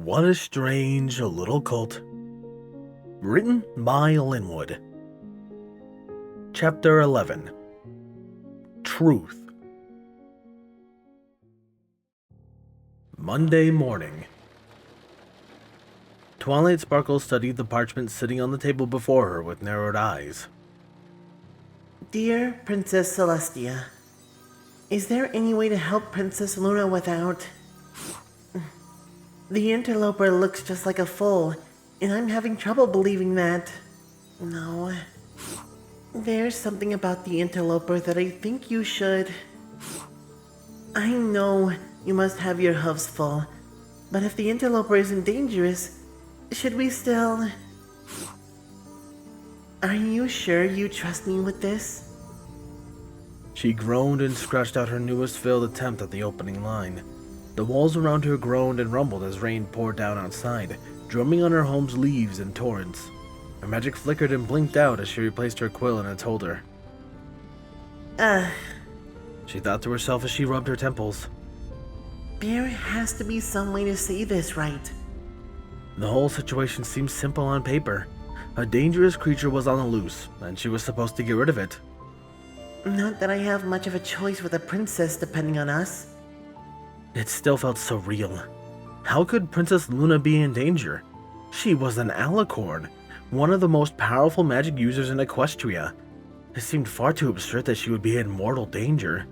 What a Strange Little Colt. Written by Linwood. Chapter 11. Truth. Monday morning. Twilight Sparkle studied the parchment sitting on the table before her with narrowed eyes. Dear Princess Celestia, is there any way to help Princess Luna without... The interloper looks just like a foal, and I'm having trouble believing that. No. There's something about the interloper that I think you should... I know you must have your hooves full, but if the interloper isn't dangerous, should we still... Are you sure you trust me with this? She groaned and scratched out her newest failed attempt at the opening line. The walls around her groaned and rumbled as rain poured down outside, drumming on her home's leaves in torrents. Her magic flickered and blinked out as she replaced her quill in its holder. She thought to herself as she rubbed her temples. There has to be some way to say this right. The whole situation seemed simple on paper. A dangerous creature was on the loose, and she was supposed to get rid of it. Not that I have much of a choice with a princess depending on us. It still felt so real. How could Princess Luna be in danger? She was an alicorn, one of the most powerful magic users in Equestria. It seemed far too absurd that she would be in mortal danger,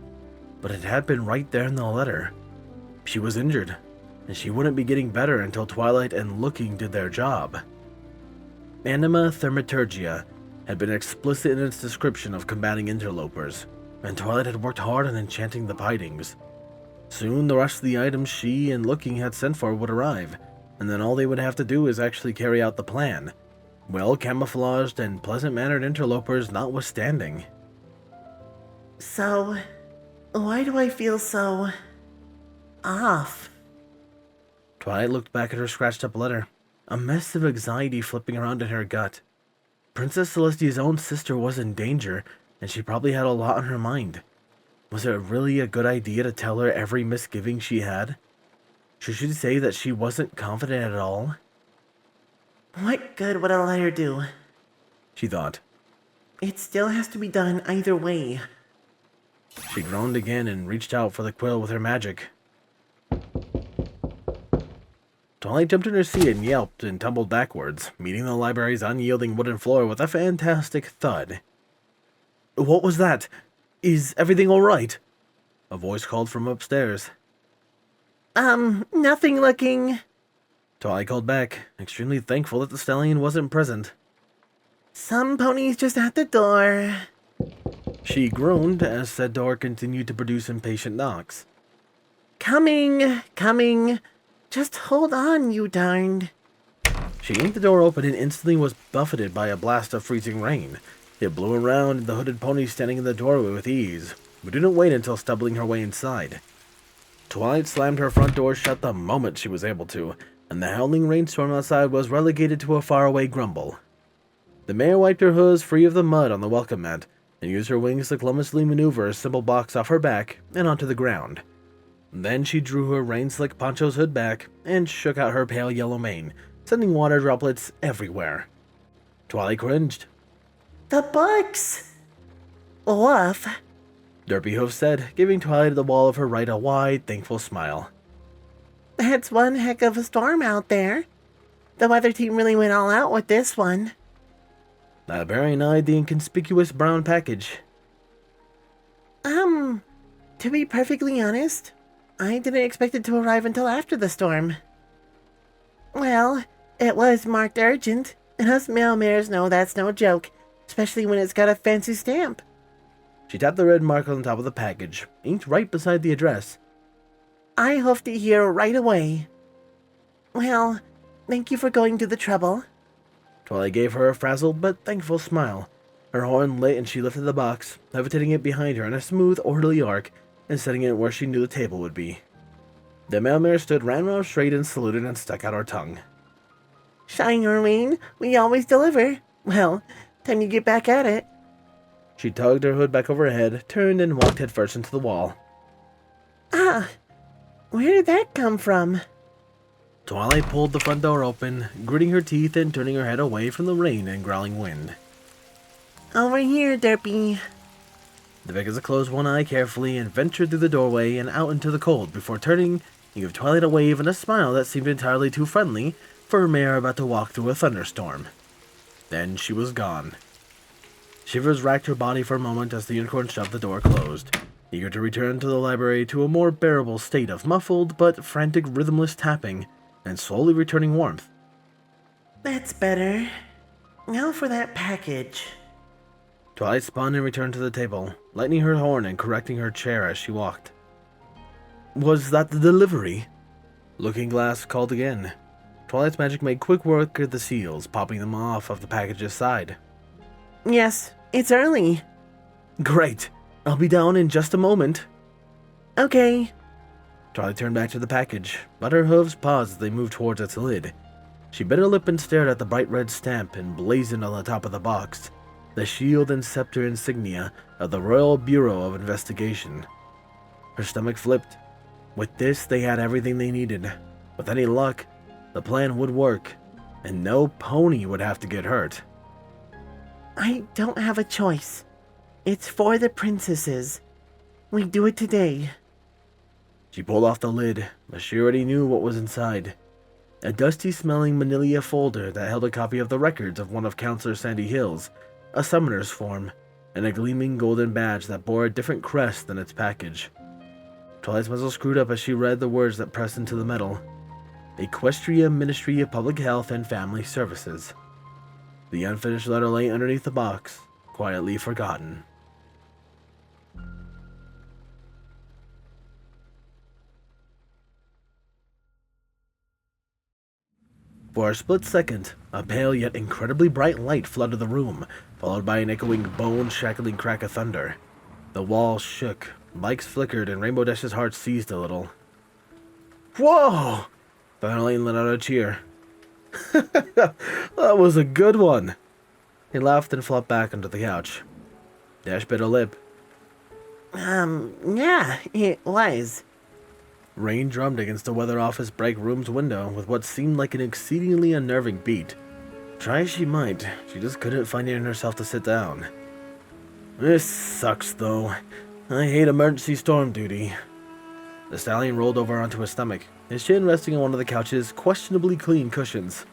but it had been right there in the letter. She was injured, and she wouldn't be getting better until Twilight and Looking did their job. Anima Thaumaturgia had been explicit in its description of combating interlopers, and Twilight had worked hard on enchanting the bindings. Soon the rest of the items she and Looking had sent for would arrive, and then all they would have to do is actually carry out the plan. Well camouflaged and pleasant-mannered interlopers notwithstanding. So, why do I feel so... off? Twilight looked back at her scratched-up letter, a mess of anxiety flipping around in her gut. Princess Celestia's own sister was in danger, and she probably had a lot on her mind. Was it really a good idea to tell her every misgiving she had? Should she say that she wasn't confident at all? What good would a letter do? She thought. It still has to be done either way. She groaned again and reached out for the quill with her magic. Twilight jumped in her seat and yelped and tumbled backwards, meeting the library's unyielding wooden floor with a fantastic thud. What was that? Is everything all right? A voice called from upstairs. Nothing Looking. Twilight called back, extremely thankful that the stallion wasn't present. Some ponies just at the door. She groaned as said door continued to produce impatient knocks. Coming. Just hold on, you darned. She yanked the door open and instantly was buffeted by a blast of freezing rain. It blew around the hooded pony standing in the doorway with ease, but didn't wait until stumbling her way inside. Twilight slammed her front door shut the moment she was able to, and the howling rainstorm outside was relegated to a faraway grumble. The mare wiped her hooves free of the mud on the welcome mat, and used her wings to clumsily maneuver a simple box off her back and onto the ground. Then she drew her rain-slick poncho's hood back and shook out her pale yellow mane, sending water droplets everywhere. Twilight cringed. The books! Woof. Derpy said, giving Twilight the wall of her right a wide, thankful smile. That's one heck of a storm out there. The weather team really went all out with this one. The librarian eyed the inconspicuous brown package. To be perfectly honest, I didn't expect it to arrive until after the storm. Well, it was marked urgent, and us mail mares know that's no joke, especially when it's got a fancy stamp. She tapped the red mark on the top of the package, inked right beside the address. I hope to hear right away. Well, thank you for going to the trouble. Twilight gave her a frazzled but thankful smile. Her horn lit and she lifted the box, levitating it behind her in a smooth, orderly arc, and setting it where she knew the table would be. The mailmare stood ramrod straight and saluted and stuck out her tongue. Shine or rain, we always deliver. Well, time you get back at it. She tugged her hood back over her head, turned, and walked headfirst into the wall. Where did that come from? Twilight pulled the front door open, gritting her teeth and turning her head away from the rain and growling wind. Over here, Derpy. The Vegas closed one eye carefully and ventured through the doorway and out into the cold before turning to give Twilight a wave and a smile that seemed entirely too friendly for a mare about to walk through a thunderstorm. Then she was gone. Shivers racked her body for a moment as the unicorn shoved the door closed, eager to return to the library to a more bearable state of muffled but frantic rhythmless tapping and slowly returning warmth. That's better. Now for that package. Twilight spun and returned to the table, lightening her horn and correcting her chair as she walked. Was that the delivery? Looking Glass called again. Twilight's magic made quick work of the seals, popping them off of the package's side. Yes, it's early. Great. I'll be down in just a moment. Okay. Twilight turned back to the package, but her hooves paused as they moved towards its lid. She bit her lip and stared at the bright red stamp emblazoned on the top of the box, the shield and scepter insignia of the Royal Bureau of Investigation. Her stomach flipped. With this, they had everything they needed. With any luck, the plan would work, and no pony would have to get hurt. I don't have a choice. It's for the princesses. We do it today. She pulled off the lid, but she already knew what was inside. A dusty-smelling manila folder that held a copy of the records of one of Counselor Sandy Hill's, a summoner's form, and a gleaming golden badge that bore a different crest than its package. Twilight's muzzle screwed up as she read the words that pressed into the metal. Equestria Ministry of Public Health and Family Services. The unfinished letter lay underneath the box, quietly forgotten. For a split second, a pale yet incredibly bright light flooded the room, followed by an echoing bone-shackling crack of thunder. The walls shook, lights flickered, and Rainbow Dash's heart seized a little. Whoa! Thunderlane let out a cheer. That was a good one! He laughed and flopped back onto the couch. Dash bit her lip. Yeah, it was. Rain drummed against the weather office break room's window with what seemed like an exceedingly unnerving beat. Try as she might, she just couldn't find it in herself to sit down. This sucks, though. I hate emergency storm duty. The stallion rolled over onto his stomach, his chin resting on one of the couch's questionably clean cushions.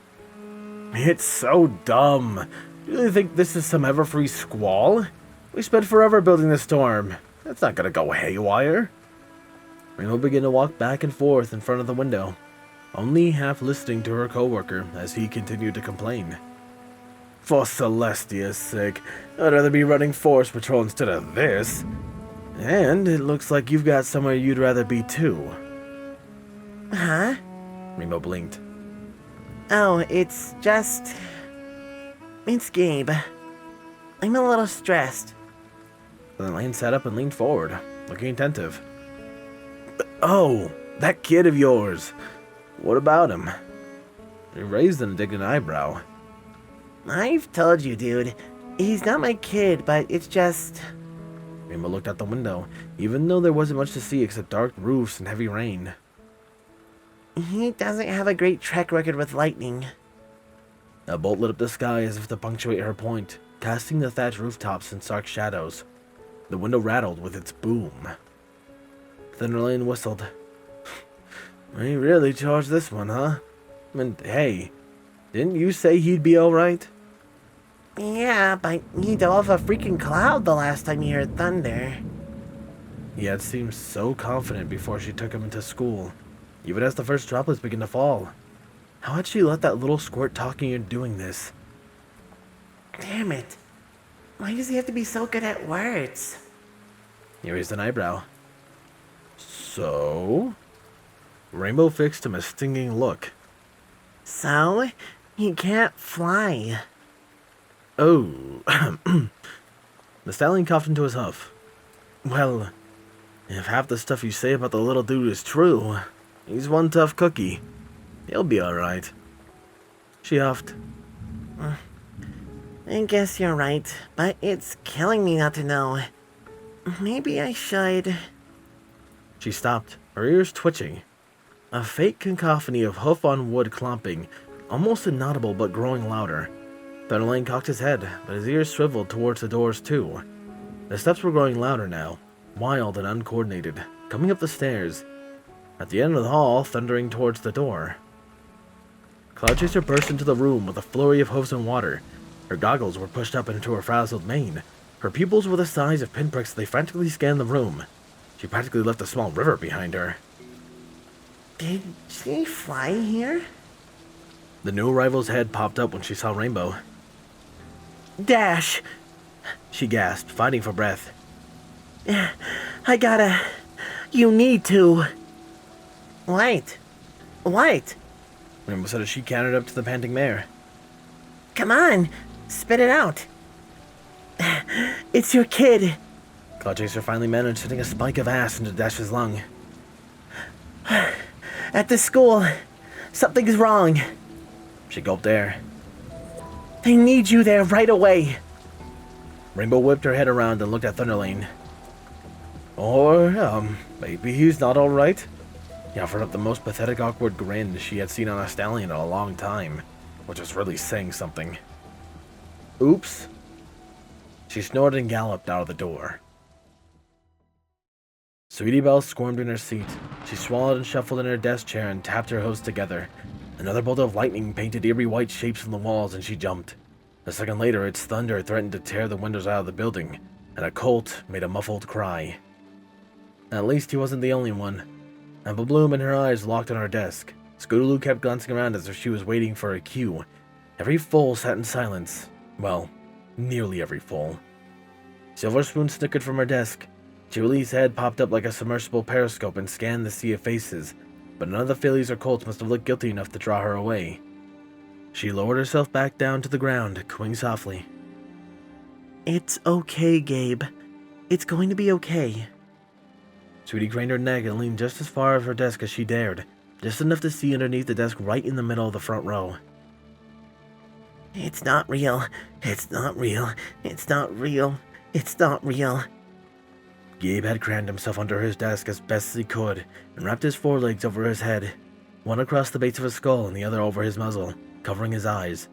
It's so dumb. You really think this is some ever-free squall? We spent forever building this storm. That's not gonna go haywire. Rainbow began to walk back and forth in front of the window, only half listening to her coworker as he continued to complain. For Celestia's sake, I'd rather be running Forest Patrol instead of this. And it looks like you've got somewhere you'd rather be too. Huh? Rainbow blinked. Oh, it's Gabe. I'm a little stressed. Then Lane sat up and leaned forward, looking attentive. Oh, that kid of yours. What about him? He raised an indignant eyebrow. I've told you, dude. He's not my kid, but it's just... Rainbow looked out the window, even though there wasn't much to see except dark roofs and heavy rain. He doesn't have a great track record with lightning. A bolt lit up the sky as if to punctuate her point, casting the thatched rooftops in stark shadows. The window rattled with its boom. Thunderlane whistled. We really charged this one, huh? And hey, didn't you say he'd be alright? Yeah, but he dove off a freaking cloud the last time he heard thunder. He had seemed so confident before she took him into school, even as the first droplets began to fall. How had she let that little squirt talking into doing this? Damn it. Why does he have to be so good at words? He raised an eyebrow. So? Rainbow fixed him a stinging look. So? He can't fly. Oh. The stallion coughed into his huff. Well, if half the stuff you say about the little dude is true, he's one tough cookie. He'll be alright. She huffed. I guess you're right, but it's killing me not to know. Maybe I should... She stopped, her ears twitching. A faint cacophony of hoof-on-wood clomping, almost inaudible but growing louder. Thunderlane cocked his head, but his ears swiveled towards the doors too. The steps were growing louder now, wild and uncoordinated, coming up the stairs. At the end of the hall, thundering towards the door. Cloudchaser burst into the room with a flurry of hooves and water. Her goggles were pushed up into her frazzled mane. Her pupils were the size of pinpricks as they frantically scanned the room. She practically left a small river behind her. Did she fly here? The new arrival's head popped up when she saw Rainbow. Dash! She gasped, fighting for breath. I gotta... You need to... Wait. Rainbow said as she cantered up to the panting mare. Come on, spit it out. It's your kid. Cloudchaser finally managed hitting a spike of ass into Dash's lung. At the school, something's wrong. She gulped air. They need you there right away. Rainbow whipped her head around and looked at Thunderlane. Or, maybe he's not alright. He offered up the most pathetic, awkward grin she had seen on a stallion in a long time, which was really saying something. Oops. She snorted and galloped out of the door. Sweetie Belle squirmed in her seat. She swallowed and shuffled in her desk chair and tapped her hooves together. Another bolt of lightning painted eerie white shapes on the walls and she jumped. A second later, its thunder threatened to tear the windows out of the building, and a Colt made a muffled cry. At least he wasn't the only one. Apple Bloom and her eyes locked on her desk. Scootaloo kept glancing around as if she was waiting for a cue. Every foal sat in silence. Well, nearly every foal. Silver Spoon snickered from her desk. Julie's head popped up like a submersible periscope and scanned the sea of faces, but none of the fillies or colts must have looked guilty enough to draw her away. She lowered herself back down to the ground, cooing softly. It's okay, Gabe. It's going to be okay. Sweetie craned her neck and leaned just as far of her desk as she dared, just enough to see underneath the desk right in the middle of the front row. It's not real. It's not real. It's not real. It's not real. Gabe had crammed himself under his desk as best as he could and wrapped his forelegs over his head, one across the base of his skull and the other over his muzzle, covering his eyes.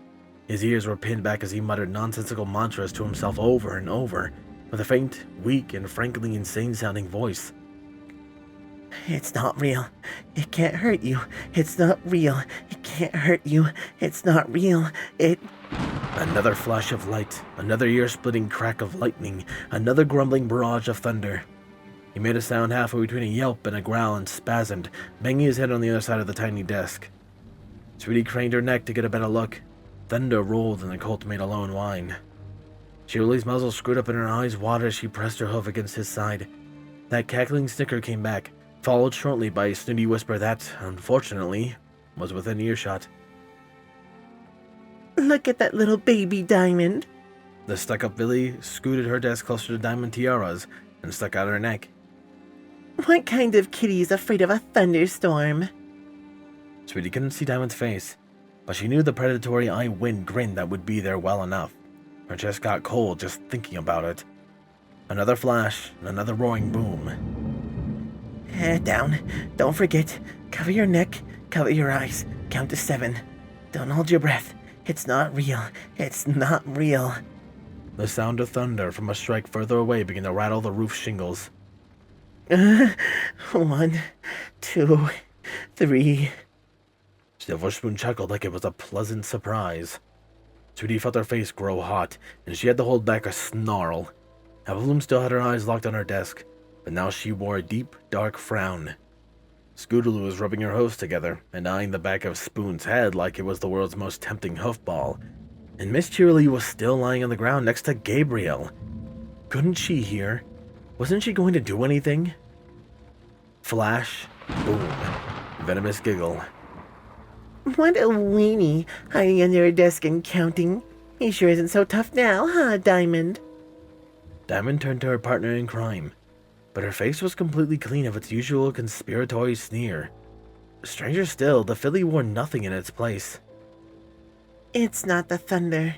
His ears were pinned back as he muttered nonsensical mantras to himself over and over, with a faint, weak, and frankly insane-sounding voice. It's not real. It can't hurt you. It's not real. It can't hurt you. It's not real. Another flash of light, another ear-splitting crack of lightning, another grumbling barrage of thunder. He made a sound halfway between a yelp and a growl and spasmed, banging his head on the other side of the tiny desk. Sweetie craned her neck to get a better look. Thunder rolled and the Colt made a lone whine. Julie's muzzle screwed up and her eyes watered as she pressed her hoof against his side. That cackling snicker came back, followed shortly by a snooty whisper that, unfortunately, was within earshot. Look at that little baby Diamond. The stuck-up filly scooted her desk closer to Diamond Tiara's and stuck out her neck. What kind of kitty is afraid of a thunderstorm? Sweetie couldn't see Diamond's face, but she knew the predatory eye-wind grin that would be there well enough. Her chest got cold just thinking about it. Another flash and another roaring boom. Head down. Don't forget. Cover your neck. Cover your eyes. Count to 7. Don't hold your breath. It's not real. It's not real. The sound of thunder from a strike further away began to rattle the roof shingles. 1, 2, 3. Silver Spoon chuckled like it was a pleasant surprise. Sweetie felt her face grow hot, and she had to hold back a snarl. Apple Bloom still had her eyes locked on her desk, but now she wore a deep, dark frown. Scootaloo was rubbing her hooves together and eyeing the back of Spoon's head like it was the world's most tempting hoofball. And Miss Cheerilee was still lying on the ground next to Gabriel. Couldn't she hear? Wasn't she going to do anything? Flash, boom, venomous giggle. What a weenie, hiding under a desk and counting. He sure isn't so tough now, huh, Diamond? Diamond turned to her partner in crime, but her face was completely clean of its usual conspiratory sneer. Stranger still, the filly wore nothing in its place. It's not the thunder,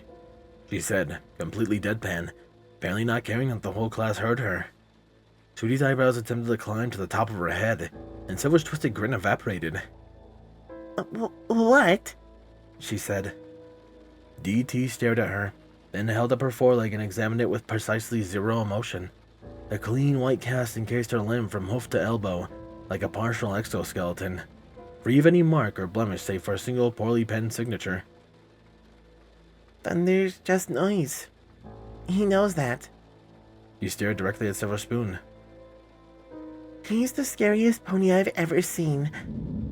she said, completely deadpan, apparently not caring that the whole class heard her. Sweetie's eyebrows attempted to climb to the top of her head, and Silver's twisted grin evaporated. What? She said. DT stared at her, then held up her foreleg and examined it with precisely zero emotion. A clean white cast encased her limb from hoof to elbow, like a partial exoskeleton, free of any mark or blemish save for a single poorly penned signature. Thunder's just noise. He knows that. He stared directly at Silver Spoon. He's the scariest pony I've ever seen.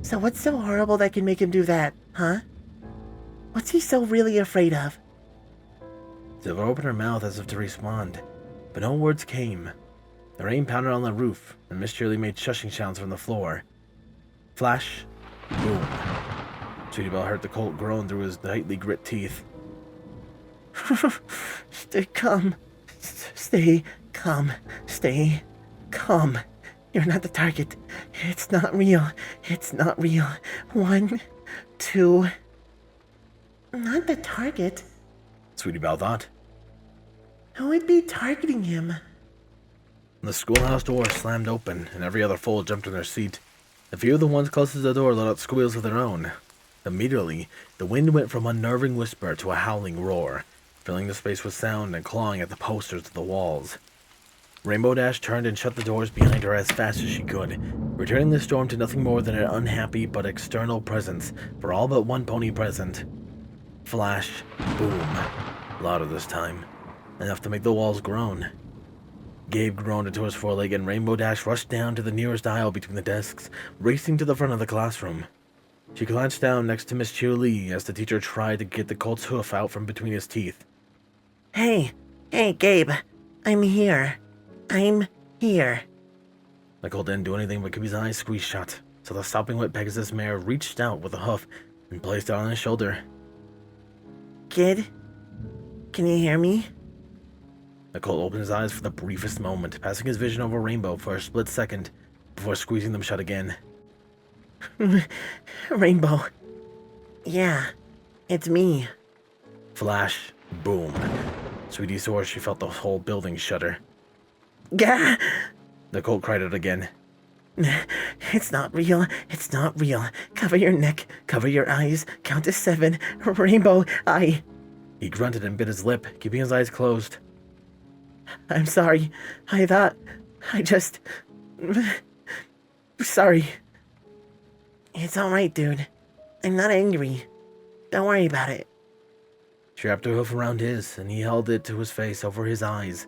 So what's so horrible that can make him do that, huh? What's he so really afraid of? Silver opened her mouth as if to respond, but no words came. The rain pounded on the roof, and Miss Shirley made shushing sounds from the floor. Flash, boom. Sweetie Belle heard the Colt groan through his tightly grit teeth. Stay calm. Stay calm. Stay calm. You're not the target. It's not real. It's not real. 1, 2... Not the target. Sweetie Belle thought. Who would be targeting him? The schoolhouse door slammed open, and every other foal jumped in their seat. A few of the ones closest to the door let out squeals of their own. Immediately, the wind went from unnerving whisper to a howling roar, filling the space with sound and clawing at the posters of the walls. Rainbow Dash turned and shut the doors behind her as fast as she could, returning the storm to nothing more than an unhappy but external presence for all but one pony present. Flash, boom, louder this time, enough to make the walls groan. Gabe groaned into his foreleg and Rainbow Dash rushed down to the nearest aisle between the desks, racing to the front of the classroom. She glanced down next to Miss Chiu-Li as the teacher tried to get the Colt's hoof out from between his teeth. Hey, Gabe, I'm here. I'm here. The Colt didn't do anything but keep his eyes squeezed shut, so the sopping wet Pegasus mare reached out with a hoof and placed it on his shoulder. Kid, can you hear me? The Colt opened his eyes for the briefest moment, passing his vision over Rainbow for a split second before squeezing them shut again. Rainbow. Yeah, it's me. Flash, boom. Sweetie swore she felt the whole building shudder. Gah! The Colt cried out again. It's not real. It's not real. Cover your neck. Cover your eyes. Count to 7. Rainbow, He grunted and bit his lip, keeping his eyes closed. I'm sorry. I just... Sorry. It's alright, dude. I'm not angry. Don't worry about it. She wrapped her hoof around his, and he held it to his face over his eyes.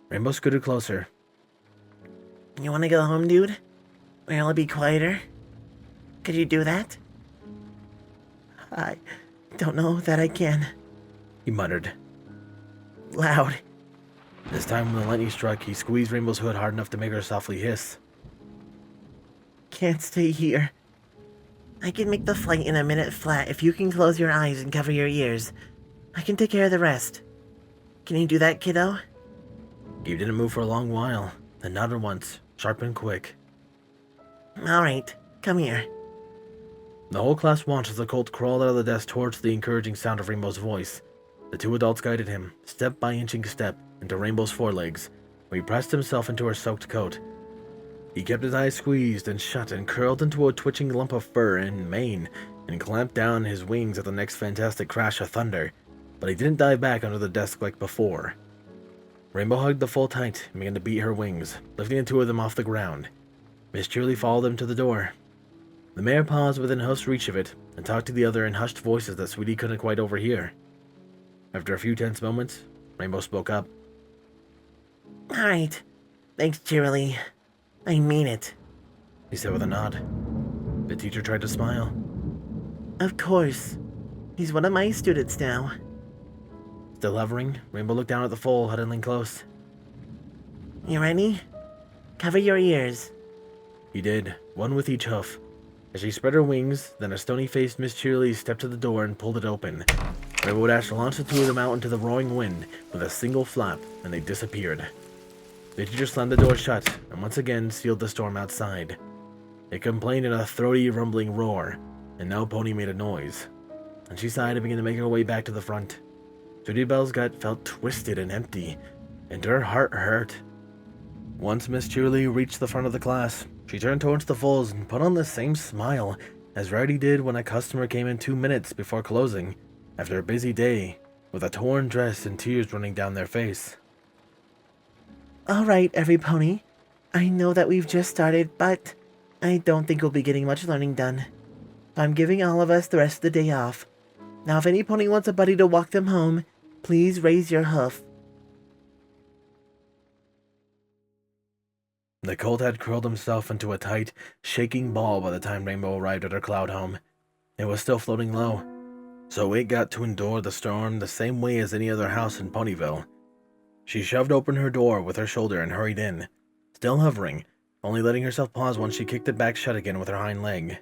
Rainbow scooted closer. You wanna go home, dude? Where it'll be quieter? Could you do that? I don't know that I can. He muttered. Loud. This time when the lightning struck, he squeezed Rainbow's hood hard enough to make her softly hiss. Can't stay here. I can make the flight in a minute flat if you can close your eyes and cover your ears. I can take care of the rest. Can you do that, kiddo? Gabe didn't move for a long while, then nodded once, sharp and quick. Alright, come here. The whole class watched as the Colt crawled out of the desk towards the encouraging sound of Rainbow's voice. The two adults guided him, step by inching step, into Rainbow's forelegs, where he pressed himself into her soaked coat. He kept his eyes squeezed and shut and curled into a twitching lump of fur and mane, and clamped down his wings at the next fantastic crash of thunder, but he didn't dive back under the desk like before. Rainbow hugged the foal tight and began to beat her wings, lifting the two of them off the ground. Miss Shirley followed them to the door. The mare paused within hoof's reach of it, and talked to the other in hushed voices that Sweetie couldn't quite overhear. After a few tense moments, Rainbow spoke up. Alright. Thanks, Cheerily. I mean it. He said with a nod. The teacher tried to smile. Of course. He's one of my students now. Still hovering, Rainbow looked down at the foal huddling close. You ready? Cover your ears. He did, one with each hoof. As she spread her wings, then a stony-faced Miss Cheerily stepped to the door and pulled it open. Rainbow Dash launched the two of them out into the roaring wind with a single flap, and they disappeared. The teacher slammed the door shut, and once again sealed the storm outside. It complained in a throaty, rumbling roar, and no pony made a noise. And she sighed and began to make her way back to the front. Sweetie Belle's gut felt twisted and empty, and her heart hurt. Once Miss Cheerily reached the front of the class, She turned towards the foals and put on the same smile as Rowdy did when a customer came in 2 minutes before closing, after a busy day, with a torn dress and tears running down their face. Alright, every pony. I know that we've just started, but I don't think we'll be getting much learning done. I'm giving all of us the rest of the day off. Now if any pony wants a buddy to walk them home, please raise your hoof. The Colt had curled himself into a tight, shaking ball by the time Rainbow arrived at her cloud home. It was still floating low, so it got to endure the storm the same way as any other house in Ponyville. She shoved open her door with her shoulder and hurried in, still hovering, only letting herself pause once she kicked it back shut again with her hind leg.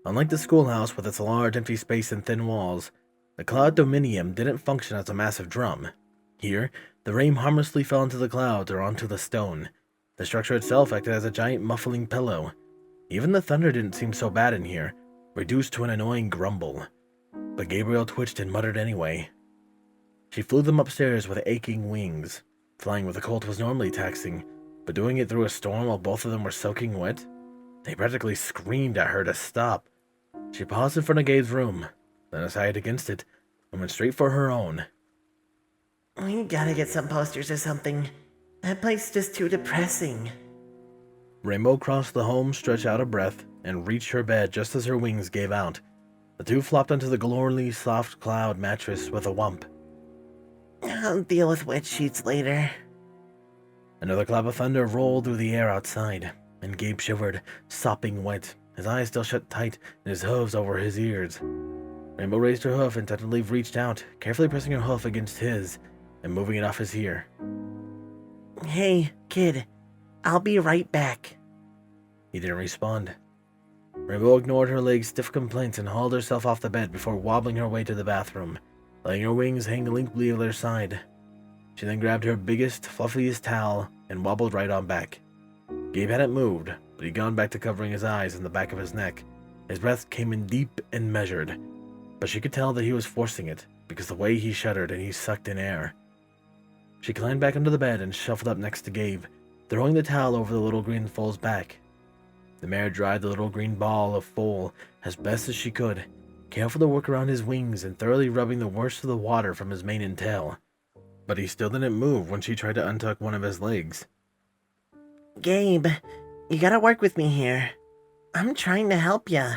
Unlike the schoolhouse with its large empty space and thin walls, the Cloud Dominium didn't function as a massive drum. Here, the rain harmlessly fell into the clouds or onto the stone. The structure itself acted as a giant muffling pillow. Even the thunder didn't seem so bad in here, reduced to an annoying grumble. But Gabriel twitched and muttered anyway. She flew them upstairs with aching wings. Flying with a Colt was normally taxing, but doing it through a storm while both of them were soaking wet? They practically screamed at her to stop. She paused in front of Gabe's room, then decided against it, and went straight for her own. We gotta get some posters or something. That place is just too depressing. Rainbow crossed the home stretch out of breath and reached her bed just as her wings gave out. The two flopped onto the gloriously soft cloud mattress with a whump. I'll deal with wet sheets later. Another clap of thunder rolled through the air outside, and Gabe shivered, sopping wet, his eyes still shut tight and his hooves over his ears. Rainbow raised her hoof and tentatively reached out, carefully pressing her hoof against his and moving it off his ear. Hey, kid. I'll be right back. He didn't respond. Rainbow ignored her leg's stiff complaints and hauled herself off the bed before wobbling her way to the bathroom, letting her wings hang limply over their side. She then grabbed her biggest, fluffiest towel and wobbled right on back. Gabe hadn't moved, but he'd gone back to covering his eyes and the back of his neck. His breath came in deep and measured, but she could tell that he was forcing it because the way he shuddered and he sucked in air. She climbed back under the bed and shuffled up next to Gabe, throwing the towel over the little green foal's back. The mare dried the little green ball of foal as best as she could, careful to work around his wings and thoroughly rubbing the worst of the water from his mane and tail. But he still didn't move when she tried to untuck one of his legs. Gabe, you gotta work with me here. I'm trying to help ya.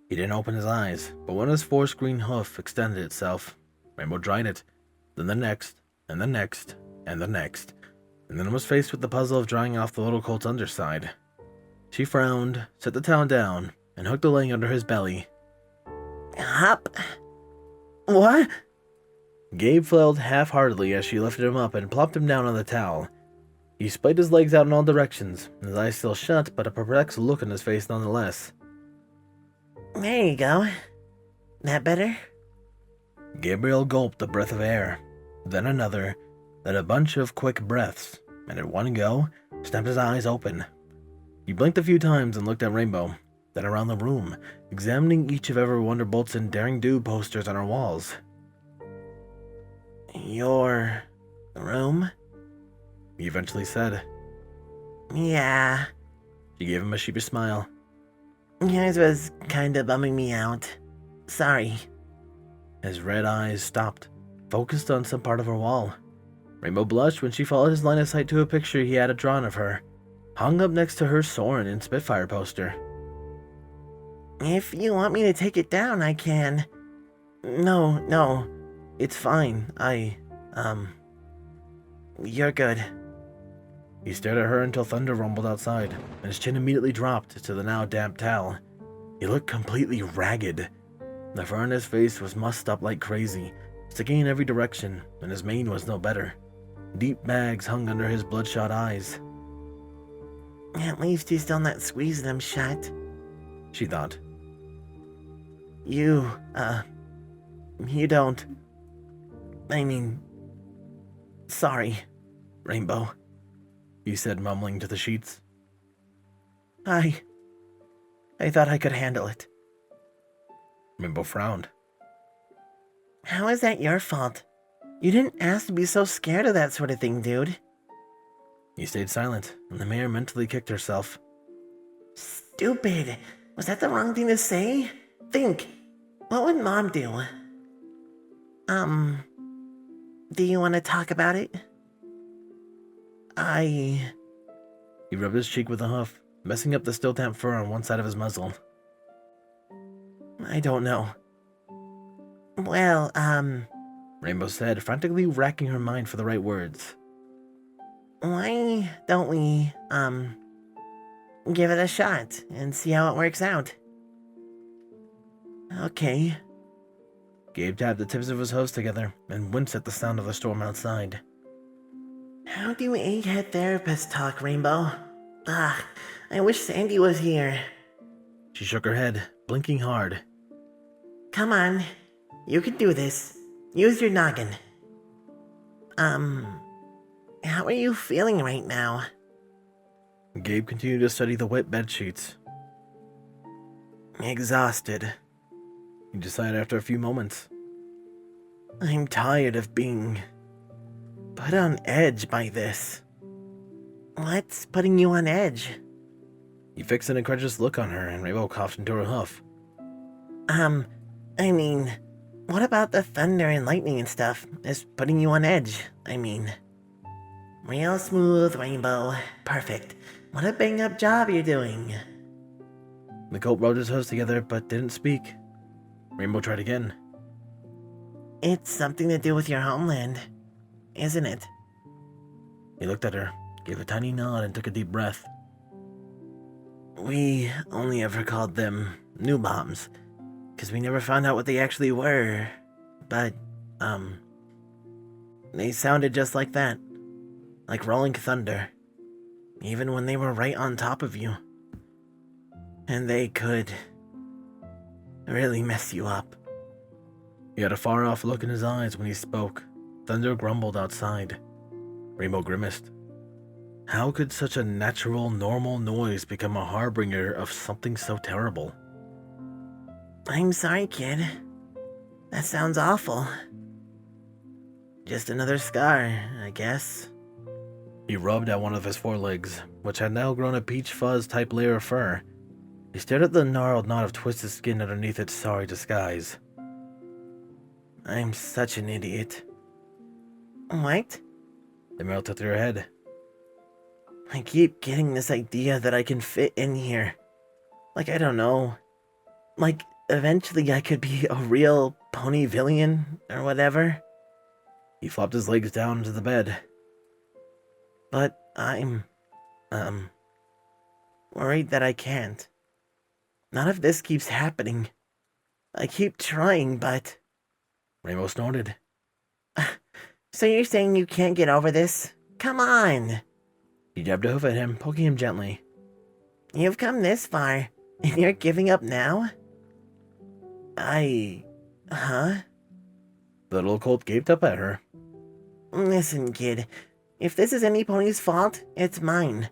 He didn't open his eyes, but when his forced green hoof extended itself, Rainbow dried it, then the next, and the next, and the next, and then was faced with the puzzle of drying off the little colt's underside. She frowned, set the towel down, and hooked the leg under his belly. Hop. What? Gabe flailed half-heartedly as she lifted him up and plopped him down on the towel. He splayed his legs out in all directions, his eyes still shut, but a perplexed look on his face nonetheless. There you go. That better? Gabriel gulped a breath of air, then another, then a bunch of quick breaths, and at one go, snapped his eyes open. He blinked a few times and looked at Rainbow, then around the room, examining each of Ever Wonderbolt's and Daring Do posters on her walls. Your room? He eventually said. Yeah. She gave him a sheepish smile. Yours was kinda bumming me out. Sorry. His red eyes stopped, focused on some part of her wall. Rainbow blushed when she followed his line of sight to a picture he had drawn of her, hung up next to her Soren and Spitfire poster. If you want me to take it down, I can. No. It's fine. You're good. He stared at her until thunder rumbled outside, and his chin immediately dropped to the now damp towel. He looked completely ragged. The fur on his face was mussed up like crazy, sticking in every direction, and his mane was no better. Deep bags hung under his bloodshot eyes. At least he's still not squeezing them shut. She thought. You don't. Sorry, Rainbow, he said, mumbling to the sheets. I thought I could handle it. Rainbow frowned. How is that your fault? You didn't ask to be so scared of that sort of thing, dude. He stayed silent, and the mare mentally kicked herself, stupid. Was that the wrong thing to say? Think. What would Mom do? Do you want to talk about it? He rubbed his cheek with a huff, messing up the still damp fur on one side of his muzzle. I don't know. Well, Rainbow said, frantically racking her mind for the right words. Why don't we, give it a shot and see how it works out? Okay. Gabe tapped the tips of his hose together and winced at the sound of the storm outside. How do egghead therapists talk, Rainbow? I wish Sandy was here. She shook her head, blinking hard. Come on, you can do this. Use your noggin. How are you feeling right now? Gabe continued to study the wet bed sheets. Exhausted, he decided after a few moments. I'm tired of being put on edge by this. What's putting you on edge? He fixed an incredulous look on her, and Rainbow coughed into her huff. I mean, what about the thunder and lightning and stuff is putting you on edge, I mean? Real smooth, Rainbow. Perfect. What a bang-up job you're doing. The Colt rubbed his hose together, but didn't speak. Rainbow tried again. It's something to do with your homeland, isn't it? He looked at her, gave a tiny nod, and took a deep breath. We only ever called them new bombs, because we never found out what they actually were. But, they sounded just like that. Like rolling thunder. Even when they were right on top of you. And they could really mess you up. He had a far-off look in his eyes when he spoke. Thunder grumbled outside. Rainbow grimaced. How could such a natural, normal noise become a harbinger of something so terrible? I'm sorry, kid. That sounds awful. Just another scar, I guess. He rubbed at one of his forelegs, which had now grown a peach fuzz-type layer of fur. He stared at the gnarled knot of twisted skin underneath its sorry disguise. I'm such an idiot. What? The male tilted her head. I keep getting this idea that I can fit in here. Like, I don't know. Like, eventually I could be a real pony villain or whatever. He flopped his legs down into the bed. But I'm, worried that I can't. None of this keeps happening. I keep trying, but... Rainbow snorted. So you're saying you can't get over this? Come on! He jabbed a hoof at him, poking him gently. You've come this far, and you're giving up now? Huh? The little Colt gaped up at her. Listen, kid. If this is any pony's fault, it's mine.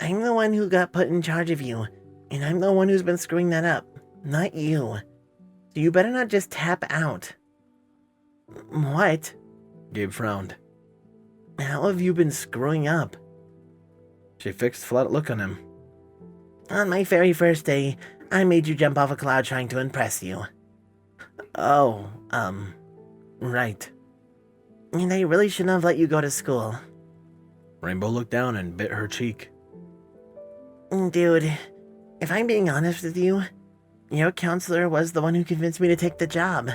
I'm the one who got put in charge of you, and I'm the one who's been screwing that up, not you. So you better not just tap out. What? Gabe frowned. How have you been screwing up? She fixed a flat look on him. On my very first day, I made you jump off a cloud trying to impress you. Oh, right. And I really shouldn't have let you go to school. Rainbow looked down and bit her cheek. Dude, if I'm being honest with you, your counselor was the one who convinced me to take the job.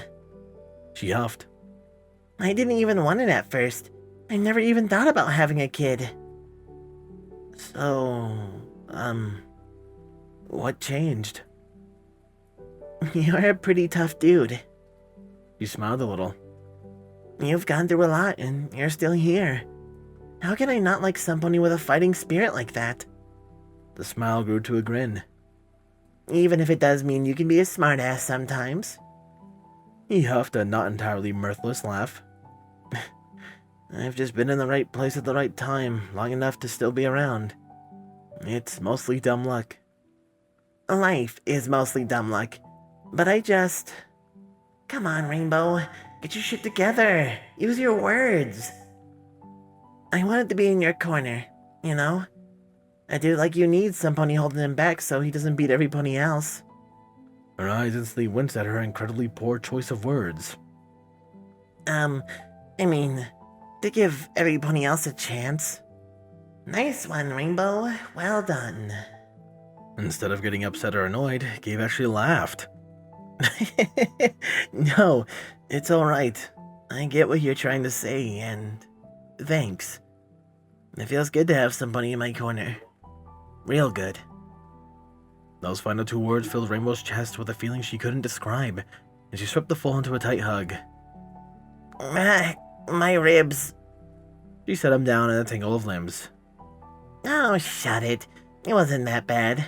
She huffed. I didn't even want it at first. I never even thought about having a kid. So, what changed? You're a pretty tough dude. She smiled a little. You've gone through a lot, and you're still here. How can I not like somebody with a fighting spirit like that? The smile grew to a grin. Even if it does mean you can be a smartass sometimes. He huffed a not entirely mirthless laugh. I've just been in the right place at the right time, long enough to still be around. It's mostly dumb luck. Life is mostly dumb luck, but Come on, Rainbow. Get your shit together. Use your words. I wanted to be in your corner, you know? I do like you need some pony holding him back so he doesn't beat every pony else. Her eyes instantly winced at her incredibly poor choice of words. I mean, to give every pony else a chance. Nice one, Rainbow. Well done. Instead of getting upset or annoyed, Gabe actually laughed. No, it's alright. I get what you're trying to say, and thanks. It feels good to have somebody in my corner. Real good. Those final 2 words filled Rainbow's chest with a feeling she couldn't describe, and she swept the foal into a tight hug. My ribs. She set him down in a tangle of limbs. Oh, shut it. It wasn't that bad.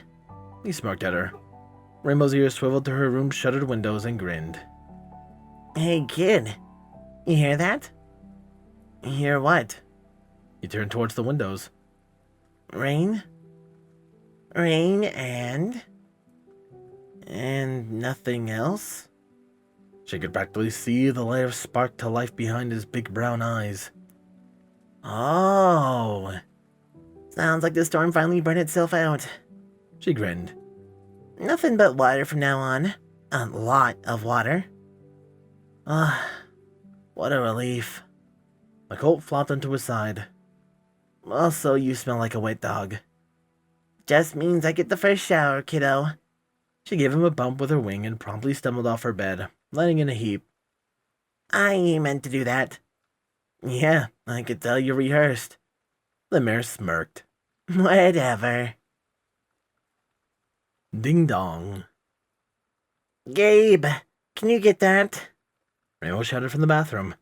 He smirked at her. Rainbow's ears swiveled to her room's shuttered windows and grinned. Hey, kid. You hear that? Hear what? He turned towards the windows. Rain? Rain and nothing else? She could practically see the light of spark to life behind his big brown eyes. Oh. Sounds like the storm finally burned itself out. She grinned. Nothing but water from now on. A lot of water. Ah, what a relief. The Colt flopped onto his side. Also, you smell like a wet dog. Just means I get the first shower, kiddo. She gave him a bump with her wing and promptly stumbled off her bed, landing in a heap. I meant to do that. Yeah, I could tell you rehearsed. The mare smirked. Whatever. Ding dong. Gabe, can you get that? Rainbow shouted from the bathroom.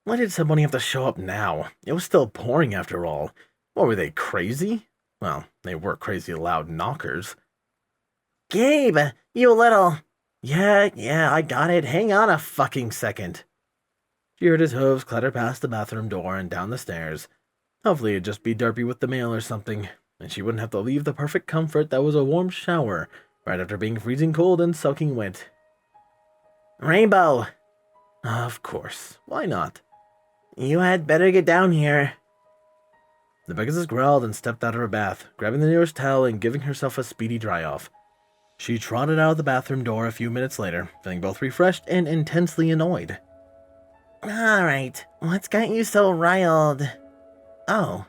Why did somebody have to show up now? It was still pouring after all. What were they, crazy? Well, they were crazy loud knockers. Gabe, you little... Yeah, I got it. Hang on a fucking second. She heard his hooves clatter past the bathroom door and down the stairs. Hopefully it'd just be Derpy with the mail or something, and she wouldn't have to leave the perfect comfort that was a warm shower right after being freezing cold and soaking wet. Rainbow! Of course. Why not? You had better get down here. The Pegasus growled and stepped out of her bath, grabbing the nearest towel and giving herself a speedy dry-off. She trotted out of the bathroom door a few minutes later, feeling both refreshed and intensely annoyed. Alright, what's got you so riled? Oh.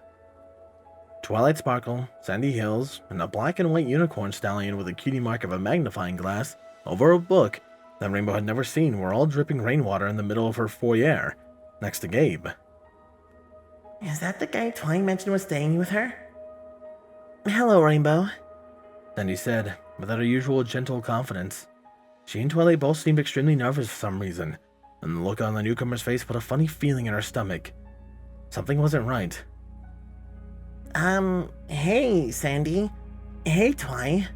Twilight Sparkle, Sandy Hills, and a black and white unicorn stallion with a cutie mark of a magnifying glass over a book that Rainbow had never seen were all dripping rainwater in the middle of her foyer, next to Gabe. Is that the guy Twilight mentioned was staying with her? Hello, Rainbow, Sandy said, without her usual gentle confidence. She and Twilight both seemed extremely nervous for some reason, and the look on the newcomer's face put a funny feeling in her stomach. Something wasn't right. Hey, Sandy. Hey, Twi.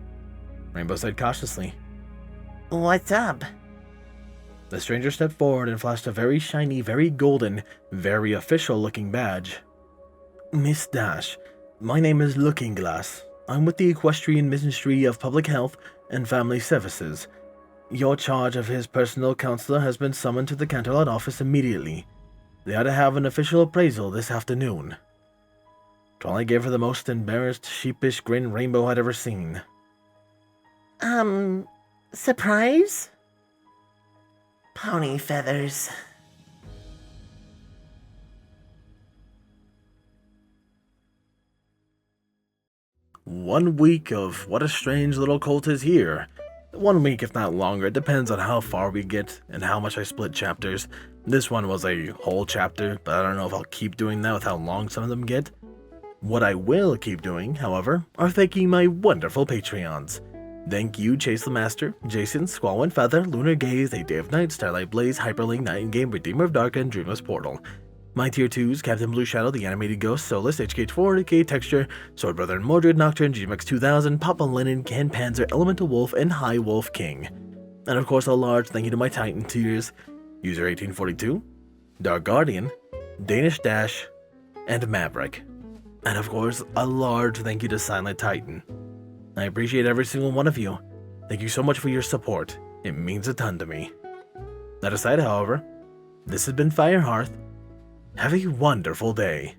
Rainbow said cautiously. What's up? The stranger stepped forward and flashed a very shiny, very golden, very official-looking badge. Miss Dash, my name is Looking Glass. I'm with the Equestrian Ministry of Public Health and Family Services. Your charge of his personal counselor has been summoned to the Canterlot office immediately. They are to have an official appraisal this afternoon. Twilight gave her the most embarrassed, sheepish grin Rainbow had ever seen. Surprise? Pony feathers. One week of What a Strange Little Colt is here. 1 week, if not longer. It depends on how far we get and how much I split chapters. This one was a whole chapter, but I don't know if I'll keep doing that with how long some of them get. What I will keep doing, however, are thanking my wonderful Patreons. Thank you, Chase Lemaster, Jason, Squall, Windfeather, Lunar Gaze, A Day of Night, Starlight Blaze, Hyperlink, Nightingale, Redeemer of Dark, and Dreamless Portal. My tier 2s, Captain Blueshadow, The Animated Ghost, Solus, HK4, K Texture, Sword Brother and Mordred, Nocturne, DJMX 2000, Papa Linen, Ken Panzer, Elemental Wolf, and High Wolf King. And of course a large thank you to my Titan tiers, User 1842, Dark Guardian, Danish Dash, and Maverick. And of course, a large thank you to Silent Titan. I appreciate every single one of you. Thank you so much for your support. It means a ton to me. That aside, however, this has been Firehearth. Have a wonderful day.